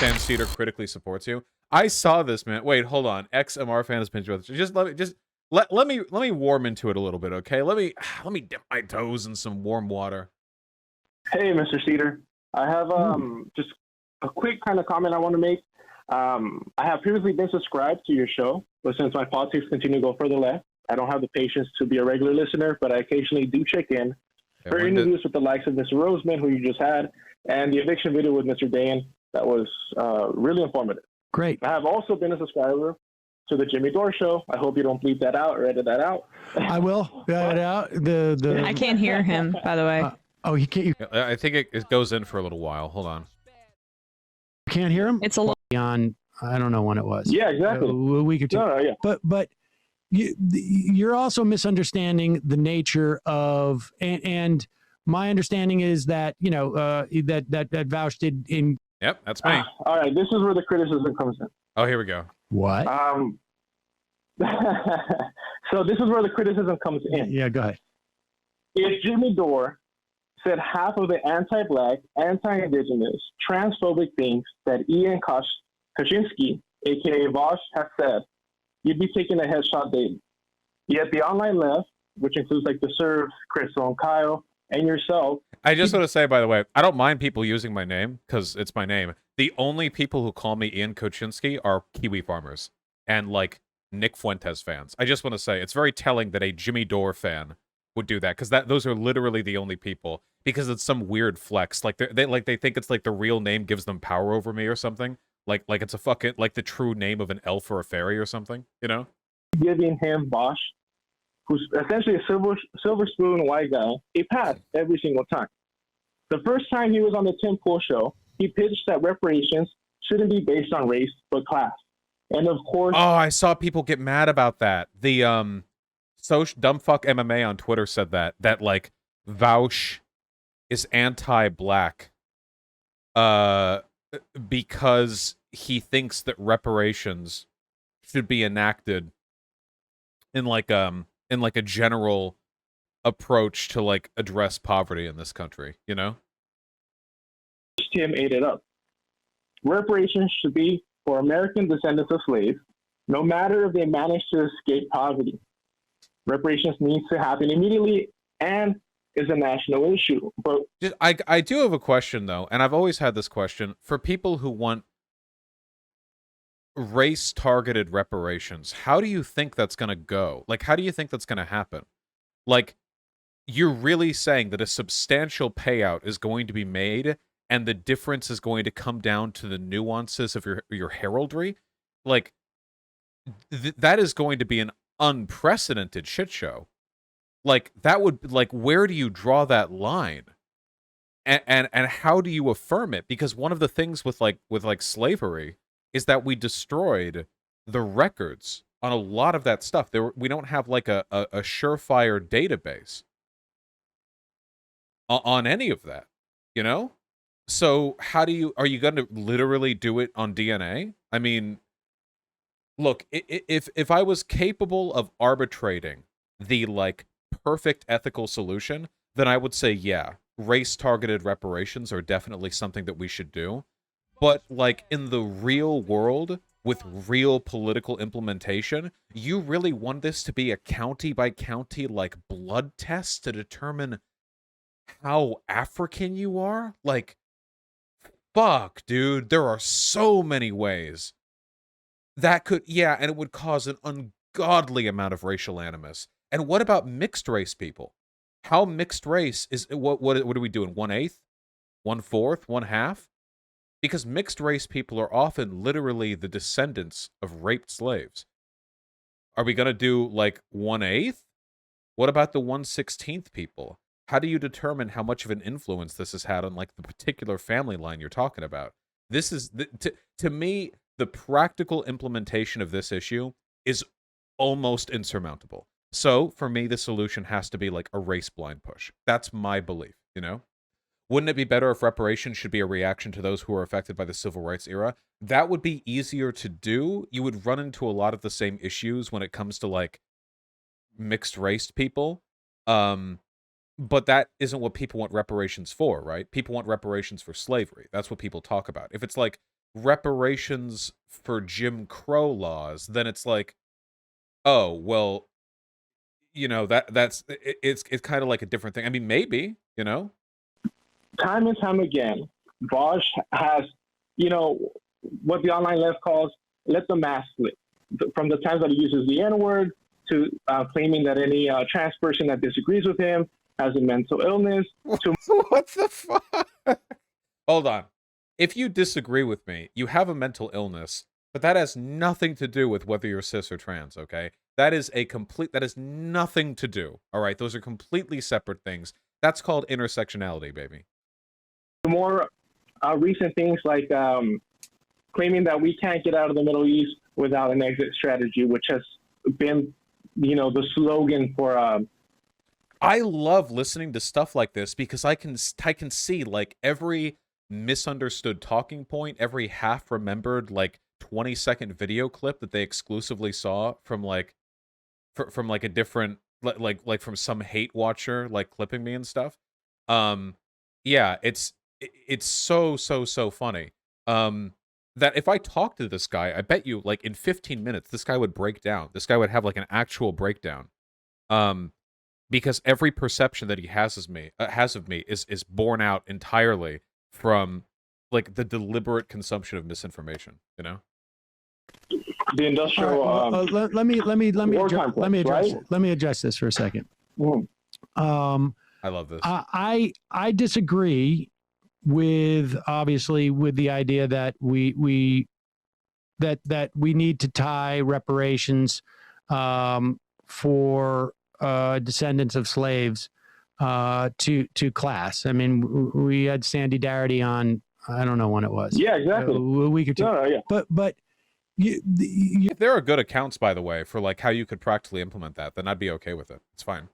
understand Seder critically supports you. I saw this, man. Wait, hold on. XMR fan has been just let me warm into it a little bit, okay? Let me dip my toes in some warm water. Hey, Mr. Seder. I have just a quick kind of comment I want to make. I have previously been subscribed to your show, but since my politics continue to go further left, I don't have the patience to be a regular listener, but I occasionally do check in for interviews with the likes of Mr. Roseman, who you just had, and the eviction video with Mr. Dane. That was really informative. Great. I have also been a subscriber to the Jimmy Dore show. I hope you don't bleep that out or edit that out. I will edit out. I can't hear him, by the way. Oh, you can't. You I think it goes in for a little while. Hold on. can't hear him. It's a little on. I don't know when it was. Yeah, exactly. A week or two. No, yeah. But you're also misunderstanding the nature of and my understanding is that that Vaush did in. Yep, that's me. All right, this is where the criticism comes in. Oh, here we go. What? So this is where the criticism comes in. Yeah, go ahead. If Jimmy Dore said half of the anti-black, anti-indigenous, transphobic things that Ian Kaczynski, aka Vaush, has said, you'd be taking a headshot daily. Yet the online left, which includes like the Serves, Crystal and Kyle, and yourself. I just want to say, by the way, I don't mind people using my name because it's my name. The only people who call me Ian Kaczynski are Kiwi farmers and like Nick Fuentes fans. I just want to say it's very telling that a Jimmy Dore fan would do that because those are literally the only people because it's some weird flex. Like they think it's like the real name gives them power over me or something. Like it's a fucking like the true name of an elf or a fairy or something. You know, giving him Vaush, who's essentially a silver spoon white guy, a pass every single time. The first time he was on the Tim Pool show, he pitched that reparations shouldn't be based on race but class. And of course, oh, I saw people get mad about that. The dumbfuck MMA on Twitter said that like Vaush is anti-black because he thinks that reparations should be enacted in like a general approach to like address poverty in this country, you know? Tim ate it up. Reparations should be for American descendants of slaves, no matter if they manage to escape poverty. Reparations needs to happen immediately and is a national issue. But I do have a question though, and I've always had this question for people who want race-targeted reparations. How do you think that's going to go? Like, how do you think that's going to happen? Like, you're really saying that a substantial payout is going to be made and the difference is going to come down to the nuances of your heraldry? Like, that is going to be an unprecedented shit show. Like, that would, like, where do you draw that line? And how do you affirm it? Because one of the things with slavery is that we destroyed the records on a lot of that stuff. We don't have like a surefire database on any of that, you know? So are you going to literally do it on DNA? I mean, look, if I was capable of arbitrating the like perfect ethical solution, then I would say, yeah, race-targeted reparations are definitely something that we should do. But like in the real world, with real political implementation, you really want this to be a county-by-county like blood test to determine how African you are? Like, fuck, dude, there are so many ways that could, yeah, and it would cause an ungodly amount of racial animus. And what about mixed race people? How mixed race is, what are we doing, 1/8? 1/4? 1/2? Because mixed race people are often literally the descendants of raped slaves. Are we going to do like 1/8? What about the 1/16th people? How do you determine how much of an influence this has had on like the particular family line you're talking about? This is, to me, the practical implementation of this issue is almost insurmountable. So for me, the solution has to be like a race blind push. That's my belief, you know? Wouldn't it be better if reparations should be a reaction to those who are affected by the civil rights era? That would be easier to do. You would run into a lot of the same issues when it comes to like mixed race people. But that isn't what people want reparations for, right? People want reparations for slavery. That's what people talk about. If it's like reparations for Jim Crow laws, then it's like, oh, well, it's kind of like a different thing. I mean, maybe, Time and time again, Vaush has, what the online left calls let the mask slip. From the times that he uses the N-word to claiming that any trans person that disagrees with him has a mental illness. To What the fuck? Hold on. If you disagree with me, you have a mental illness, but that has nothing to do with whether you're cis or trans, okay? That is nothing to do, all right? Those are completely separate things. That's called intersectionality, baby. more recent things like claiming that we can't get out of the Middle East without an exit strategy, which has been, the slogan for. I love listening to stuff like this because I can see like every misunderstood talking point, every half remembered like 20-second video clip that they exclusively saw from like from like a different like from some hate watcher like clipping me and stuff. Yeah, it's so funny. That if I talked to this guy, I bet you like in 15 minutes this guy would break down. This guy would have like an actual breakdown. Because every perception that he has of me is borne out entirely from like the deliberate consumption of misinformation, The industrial. Let me address this for a second. I love this. I disagree with the idea that we need to tie reparations for descendants of slaves to class. I mean, we had Sandy Darity on, I don't know when it was. Yeah, exactly. A week or two. No, yeah. But If there are good accounts, by the way, for like how you could practically implement that, then I'd be okay with it. It's fine.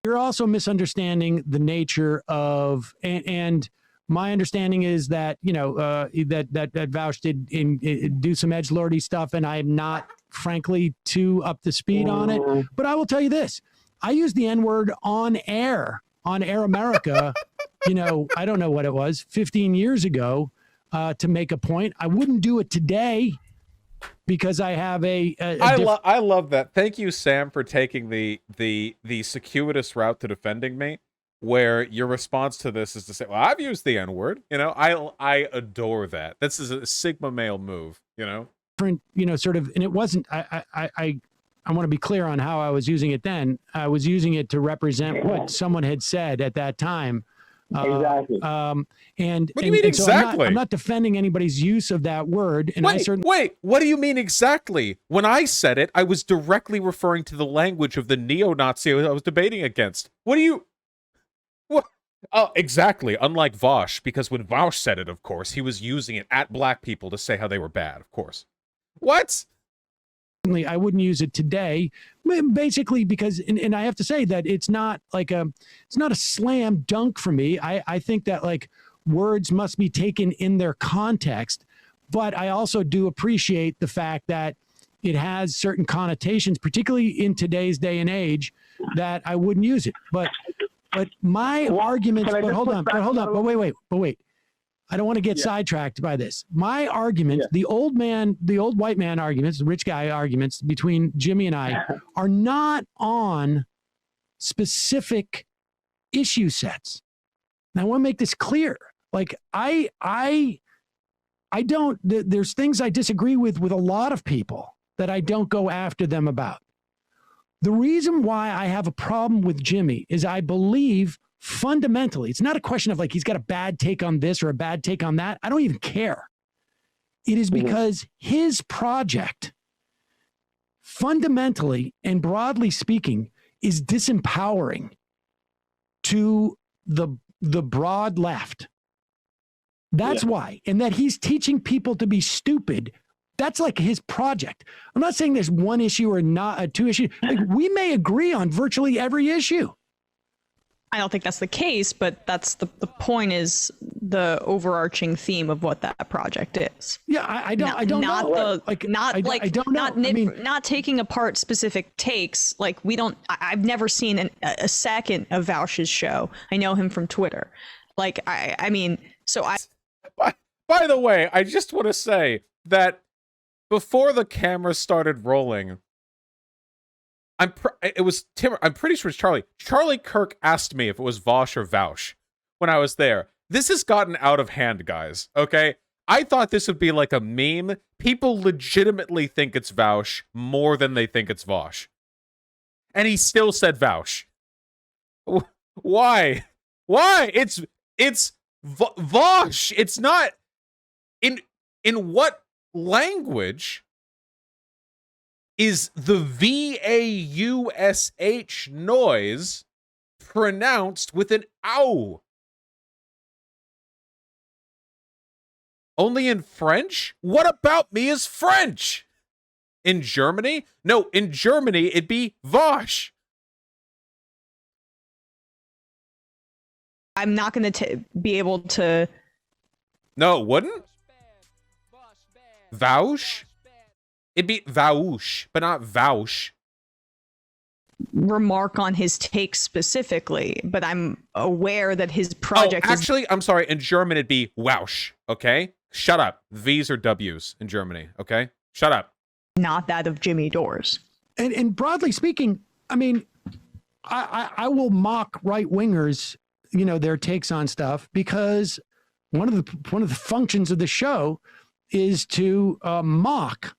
You're also misunderstanding the nature of, and my understanding is that, that Vaush did do some edgelordy stuff, and I'm not, frankly, too up to speed on it. But I will tell you this. I used the N-word on Air America, I don't know what it was, 15 years ago, to make a point. I wouldn't do it today because I have I love that. Thank you, Sam, for taking the circuitous route to defending me, where your response to this is to say, well, I've used the N-word. I adore that. This is a Sigma male move, different, sort of, and it wasn't, I want to be clear on how I was using it then. I was using it to represent what someone had said at that time. Exactly. And what do you mean exactly? So I'm not defending anybody's use of that word. And wait, what do you mean exactly? When I said it, I was directly referring to the language of the neo-Nazi I was debating against. What? Oh, exactly. Unlike Vaush, because when Vaush said it, of course, he was using it at black people to say how they were bad, of course. What? I wouldn't use it today, basically because, and I have to say that it's not a slam dunk for me. I think that like words must be taken in their context, but I also do appreciate the fact that it has certain connotations, particularly in today's day and age, that I wouldn't use it. But my arguments, but wait. I don't want to get sidetracked by this. My argument, the old white man arguments, the rich guy arguments between Jimmy and I are not on specific issue sets. Now I want to make this clear. Like I don't, there's things I disagree with a lot of people that I don't go after them about. The reason why I have a problem with Jimmy is I believe fundamentally, it's not a question of like he's got a bad take on this or a bad take on that. I don't even care. It is because his project, fundamentally and broadly speaking, is disempowering to the broad left. That's why. And that he's teaching people to be stupid. That's like his project. I'm not saying there's one issue or not two issues. Like, we may agree on virtually every issue. I don't think that's the case, but that's the point is the overarching theme of what that project is. Yeah, I don't know. Not taking apart specific takes. Like I've never seen a second of Vaush's show. I know him from Twitter. Like, I mean, so I. By the way, I just want to say that before the camera started rolling, I'm pretty sure it's Charlie. Charlie Kirk asked me if it was Vaush or Vaush when I was there. This has gotten out of hand, guys. Okay, I thought this would be like a meme. People legitimately think it's Vaush more than they think it's Vaush, and he still said Vaush. Why? Why? It's Vaush. It's not in what language is the VAUSH noise pronounced with an ow? Only in French? What about me is French? In Germany? No, in Germany it'd be Vaush. I'm not going to be able to. No, it wouldn't? Vaush? It'd be Vaush, but not Vaush. Remark on his take specifically, but I'm aware that his project actually, I'm sorry. In German, it'd be Vaush, okay? Shut up. V's or W's in Germany, okay? Shut up. Not that of Jimmy Dores. And broadly speaking, I mean, I will mock right-wingers, you know, their takes on stuff, because one of the functions of the show is to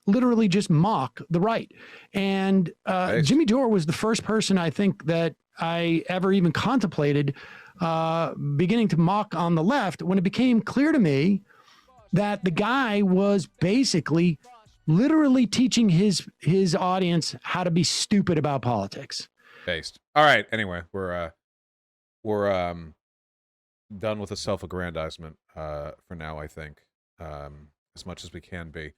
literally just mock the right. And Nice. Jimmy Dore was the first person I think that I ever even contemplated beginning to mock on the left, when it became clear to me that the guy was basically literally teaching his audience how to be stupid about politics. Based. All right. Anyway, we're done with the self-aggrandizement for now, I think. As much as we can be.